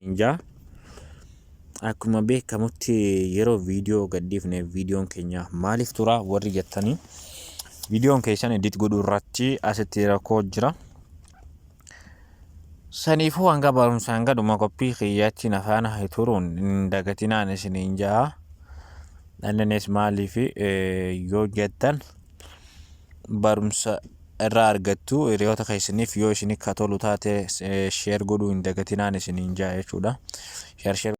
Injaa akkuma beekamutti yeroo viidiyoo gadhiifne viidiyoon keenya maaliif tura warri jettanii viidiyoon keessan edit godhuu irratti asitti rakkoo jira. Saniifuu hanga barumsa hanga dhuma qophii kiyyaatti nafaana turuun hin dagatinaan isiniin jaa. Annanis maaliif yoo jettan barumsa irraa argattu hiriyoota keessaniif yoo isin akka tolu taate sheer godhuu hin dagatinaan isiniin jaa jechuudha. Sheer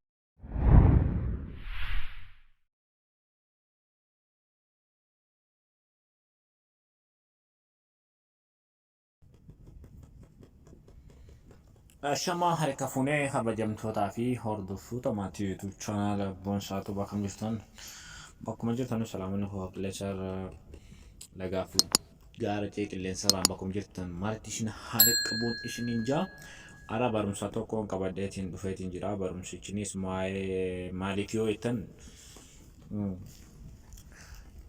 Shama harka fuunee kabajamtootaa fi hordoftoota maatii YouTube channel Boonsaatu bakka jirtan bakkuma jirtan salaamun qilleensa lagaaf gaara cee qilleensarraan bakkuma jirtan maalitti isin haala qabuun isiniin jaa. Ara barumsa tokkoon qabadheetiin dhufeetiin jira. Barumsichinis maaliif yoo jettan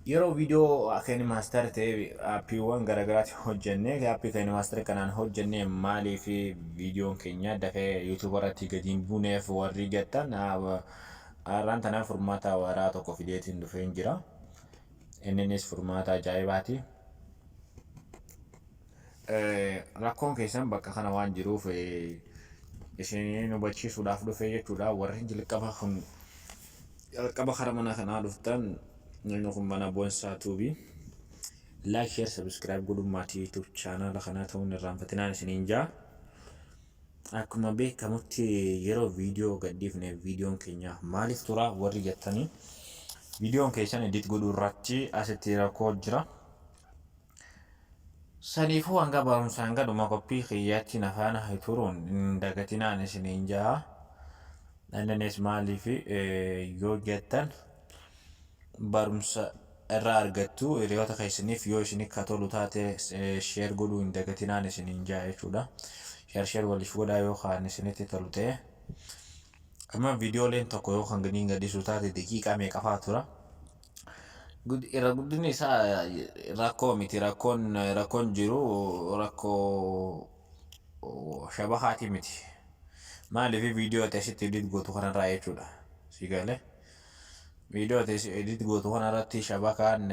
yeroo viidiyoo akkanni maaster ta'e aappiiwwan garaagaraatti hojjennee aappii kan maaster kanaan hojjennee maaliif viidiyoon keenya dafee yuutuub irratti gadi hin buuneef warri jettan har'aan tanaaf furmaata waaraa tokko fideetiin dhufee jira. Innis furmaata ajaa'ibaati. Rakkoon keessan bakka kana waan jiruuf isin hubachiisuudhaaf dhufee jechuudha. Warri jalqaba karaa mana kanaa dhuftan Nyaanni mana Boonsaatu bi like share subscribe godhuun maatii YouTube channel kanaa ta'uun irraanfatinaan isiniin jaa. Akkuma beekamutti yeroo viidiyoo gadhiifne viidiyoon keenya maaliif tura warri jettanii viidiyoon keessan edit godhuu irratti asitti rakkoo jira. Saniifuu hanga barumsa hanga dhuma qophii kiyyaatti nafaana turuun hin dagatinaan isiniin jaa. Annanis maaliif yoo jettan barumsa irraa argattu hiriyoota keessaniif yoo isin akka tolu taate sheer godhuu hin dagatinaan isiniin jaa jechuudha. Sheer waliif godhaa yoo kaan isinitti tolu ta'e. Amma viidiyooleen tokko yoo kan gadhiisu taate daqiiqaa meeqafaa tura. Irra guddinni isaa rakkoo miti. Rakkoon jiru rakkoo shabahaati miti. Maaliif viidiyoo asitti edit gootu kanarraa jechuudha. Siigalee. Video edit gootu kanarratti shabakaan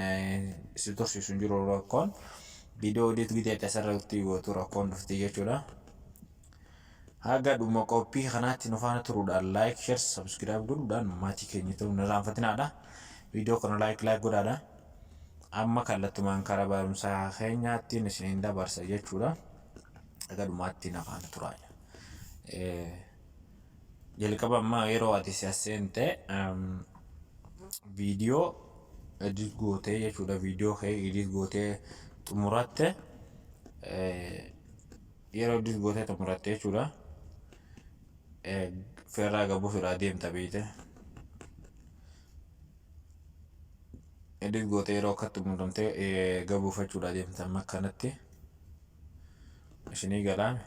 si tursiisu hin jiru rakkoon. Video edit gidee asirratti gootu rakkoon dhufti jechuudha. Haga dhuma qophii kanaatti nufaana turuudhaan like share subscribe godhuudhaan maatii keenya ta'uu hin irraanfatinaadha. Video kana like godhaadha. Amma kallattumaan karaa barumsaa keenyaatti isiniin dabarsa jechuudha. Haga dhumaatti nafaana turaa. Jalqaba ammaa yeroo ati siyaasente video edit gootee jechuudha. Video kee edit gootee xumuratte yeroo edit gootee xumuratte jechuudha. Ferraa gabuuf irraa deemta beekte. Edit gootee yeroo akka xumuramtee gabuufachuudha deemta amma kanatti isinii galaame.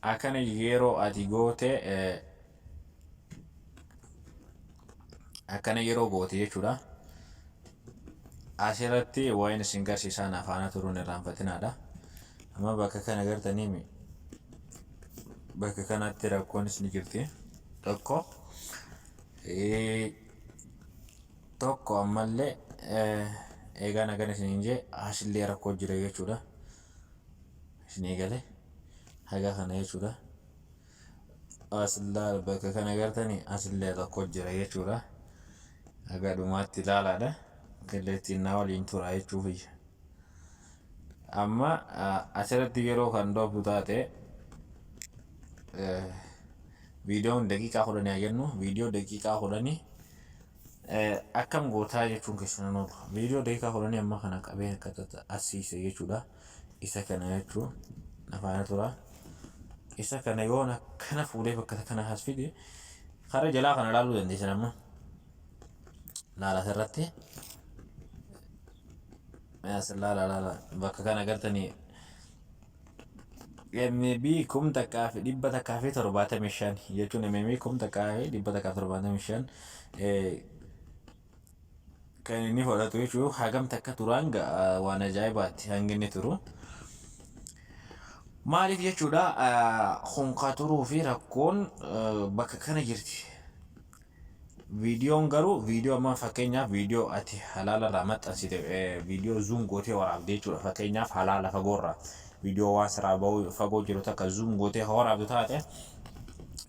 Akkana yeroo ati gootee akkana yeroo goote jechuudha. Asirratti waa'een isin garsiisan afaana turuun irraanfatinaadha. Amma bakka kana agartanii bakka kanatti rakkoon isin jirti. Tokko ammallee eegaan agan isin jee asillee rakkoo jira jechuudha. Isinii galee haga kana jechuudha. Asillaa bakka kana agartanii asillee rakkoo jira jechuudha. Haga dhumaatti ilaalaadha. Kallattiin na waliin tura jechuufi. Amma asirratti yeroo kan dhooftu taate viidiyoon daqiiqaa 10 haa jennu. Viidiyoo daqiiqaa 10 akkam gootaa jechuun keessan oolu. Viidiyoo daqiiqaa 10 amma kana qabee akka asiise jechuudha. Isa kana jechuun nafaana tura. Isa kana yoon akkana fuudhee bakka kana hasfide karaa jalaa kana ilaaluu dandeessan amma. Laala asirratti laala bakka kana agartanii MB 1,175 jechuun MB 1,175 kan inni fudhatu jechuun hagam takka turaan waan ajaa'ibaatti hangi inni turu. maaliif jechuudha honkaa turuu fi rakkoon bakka kana jirti. Viidiyoon garuu viidiyoo amma fakkeenyaaf viidiyoo ati halaala irraa maxxansite viidiyoo zuum gootee waraabde jechuudha. Fakkeenyaaf halaala fagoorraa viidiyoo waan siraa bahuu fagoo jiru takka zuum gootee waraabdu taate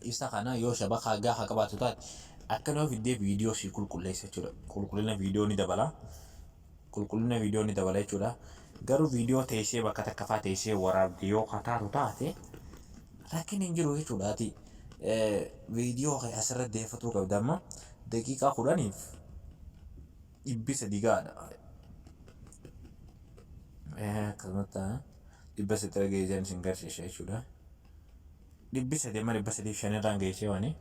isa kana yoo shabakaa gaafa qabaatu taate akkana fiddee viidiyoo si qulqulleessa jechuudha. Qulqullina viidiyoo ni dabala. Qulqullina viidiyoo ni dabala jechuudha. Garuu viidiyoo teessee bakka takka fa'aa teessee waraabde yoo kataatu taate rakkin hin jiru jechuudhaati. Viidiyoo asirratti deeffatuu qabda amma daqiiqaa 10 300 gaadha. Akkasumatti 300 geessan isin garsiisa jechuudha. 300 amma 305 irraan geessee wani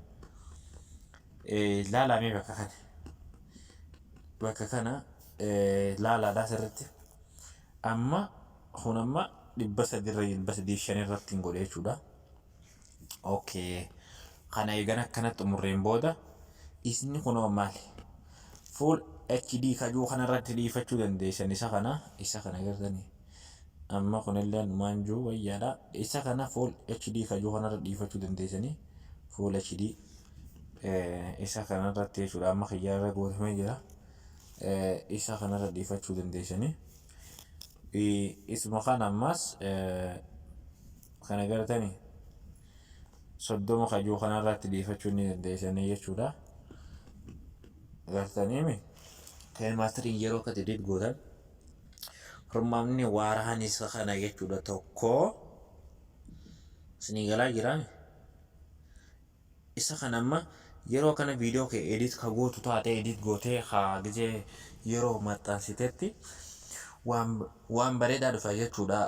laalamee bakka kana laalaadhaa asirratti amma kun amma 305 irratti hin godhe jechuudha. Okay. Kana eegan akkanatti xumurreen booda isni kunoo maali? Full HD kajuu kanarratti dhiifachuu dandeessan isa kana gartanii. Amma kunillee maanjuu wayyaadha. Isa kana full HD kajuu kanarra dhiifachuu dandeessanii. Full HD isa kanarratti jechuudha. Amma xiyyaarra gootamee jira. Isa kanarra dhiifachuu dandeessanii. Isuma kana ammas kana gartanii. Soddoma kajuu kanarratti dhiifachuu ni dandeessanii jechuudha. Gartaniimi kan maastariin yeroo akka edit gootan hormaamni waaraan isa kana jechuudha tokko isinii galaa jiraan. Isa kana amma yeroo kana viidiyoo kee edit ka gootu taate edit gootee haa gizee yeroo maxxansitetti waan bareedaa dhufa jechuudha.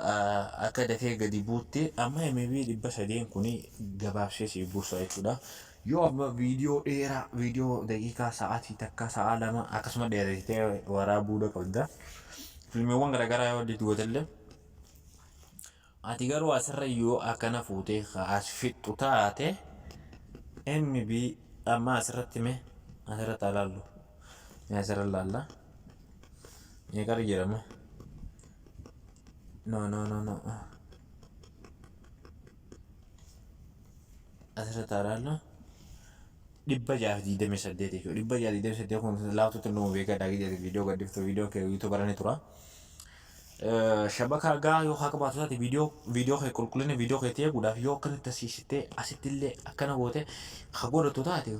Akka dafee gadi buutti amma MB 300 kuni gabaabsee si buusa jechuudha. Yoo amma viidiyoo dheeraa viidiyoo daqiiqaa sa'aatii takka sa'a lama akkasuma dheeratee waraabuu qabda. Filmiiwwan garaagaraa yoo edit gootellee ati garuu asirra yoo akkana fuutee as fixxu taate MB amma asirratti mee asirratti ilaallu asirra ilaalla meeqa jedhama. No. Asirratti ilaallu 628 jechuudha. 628 kun laaftuutti nu beekaa daagii viidiyoo gaddiftu viidiyoo kee yuutuubaranii tura. Shabakaa gaa yoo haa qabaatu taate viidiyoo kee qulqullina viidiyoo kee ta'ee guudhaaf yoo akkanatti asiisitee asittillee akkana goote haa godhatu taate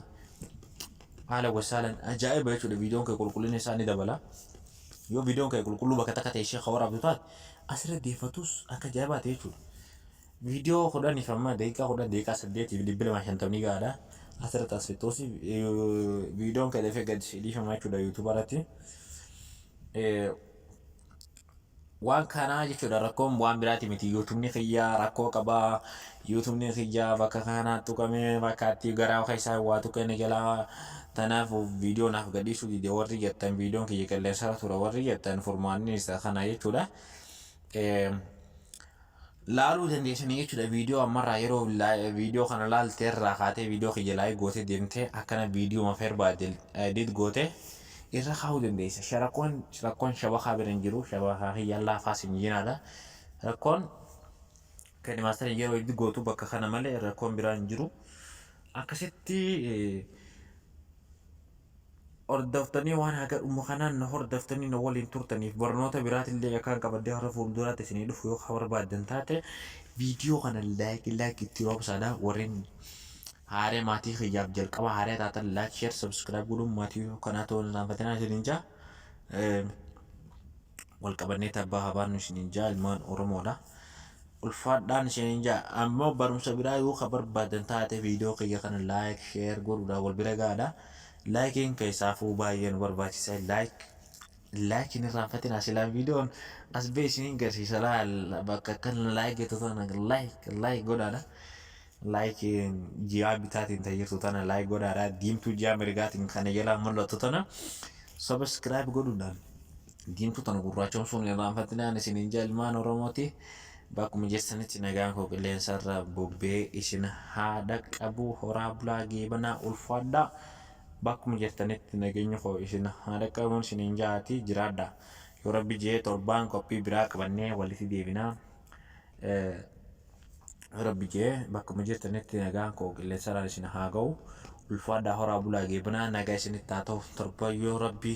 haala wasaalan ajaa'iba jechuudha. Viidiyoon kee qulqullina isaa ni dabala. Yoo viidiyoon kee qulqulluu bakka takka ta'e ishee haa waraabdu taate asirratti deeffatus akka ajaa'ibaati jechuudha. Viidiyoo 10 amma daqiiqaa 10 daqiiqaa 8 250 gaadha. Asirratti as fixuusi viidiyoon kee dafee gadi dhiifama jechuudha yuutuubarratti. Waan kanaa jechuudha rakkoon waan biraati miti. Yuutuubni kiyyaa rakkoo qabaa. Yuutuubni kiyyaa bakka kanaa tuqamee bakka itti garaa keessaa waa tuqanii jalaa tanaaf viidiyoo naaf gadhiisuu dide warri jettan viidiyoon kiyya qilleensarra tura warri jettan furmaanni isa kana jechuudha. Laaluu dandeessanii jechuudha. Viidiyoo ammarraa yeroo viidiyoo kana laalteerraa kaatee viidiyoo kiyya laayik gootee deemtee akkana viidiyoo mafeer baadde edit gootee irra kaa'uu dandeessa. Rakkoon shabakaa bira hin jiru. Shabakaa kiyya laafaas hin jiraadha. Rakkoon kan maastariin yeroo edit gootu bakka kana malee rakkoon biraa hin jiru. Akkasitti hordoftanii waan haga dhumma kanaan na hordoftanii na waliin turtaniif barnoota biraatillee akkaan qabaddee har'a fuulduraatti isinii dhufu yoo barbaaddan taate viidiyoo kana laayik itti roobsaadha. Warreen haaree maatii kiyyaaf jalqaba haaree taatan laayik sheer sabskiraayib godhuun maatii kanaa ta'uu naanfatinaa isiniin jaa. Wal qabannee tabbaa habaannu isiniin jaa ilmaan Oromoodha. Ulfaadhaan isiniin jaa. Ammoo barumsa biraa yoo barbaaddan taate viidiyoo kiyya kana laayik sheer godhuudhaan wal bira gaadha. Laakiin keessaafuu baay'ee nu barbaachisa. Laakiin irraanfatiin asilaan viidiyoon as ba'e isiniin garsiisa bakka kan laayik jettu tana laayik godhaadha. Laakiin ji'aa bitaatiin tayyirtu tana laayik godhaadha. Diimtuu ji'aa mirgaatiin kana jalaa mul'attu tana sabskiraayib godhuudhaan diimtuu tana gurraachomsuun irraanfatinaan isiniin jaa ilmaan Oromooti. Bakkuma jettanitti nagaan koo qilleensarra bobbee isin haadha qabu horaa bulaa geebanaa ulfaadhaa. Bakkuma jettanitti nageenya koo isin haadha qabuun isiniin jaati jiraadha. Yoo Rabbi jee torbaan qophii biraa qabannee walitti deebinaa. rabbi jee bakkuma jirtanitti nagaan koo qilleensarraan isin haa ga'u. Ulfaadhaa horaa bulaa geebanaa nagaa isinitti haa ta'u. Torbayyoo rabbi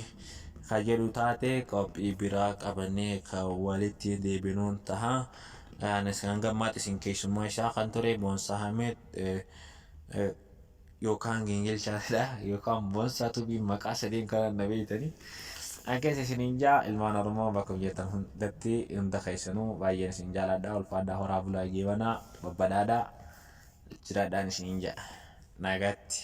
ka jedhu taate qophii biraa qabannee ka walitti deebinuun taha. Anis kan gammaad isin keessummaa isaa kan ture Boonsaa Hameed yookaan Gingilchaadha yookaan Boonsaa Tubii maqaa sadiin kan na beeytanii. Ankeessa isiniin jaa ilmaan Oromoo bakka hojjetan hundatti hunda keessanuu baay'een isin jaaladha. Ulfaadhaa horaa bulaa geebanaa babbadhaadhaa jiraadhaan isiniin jaa nagaatti.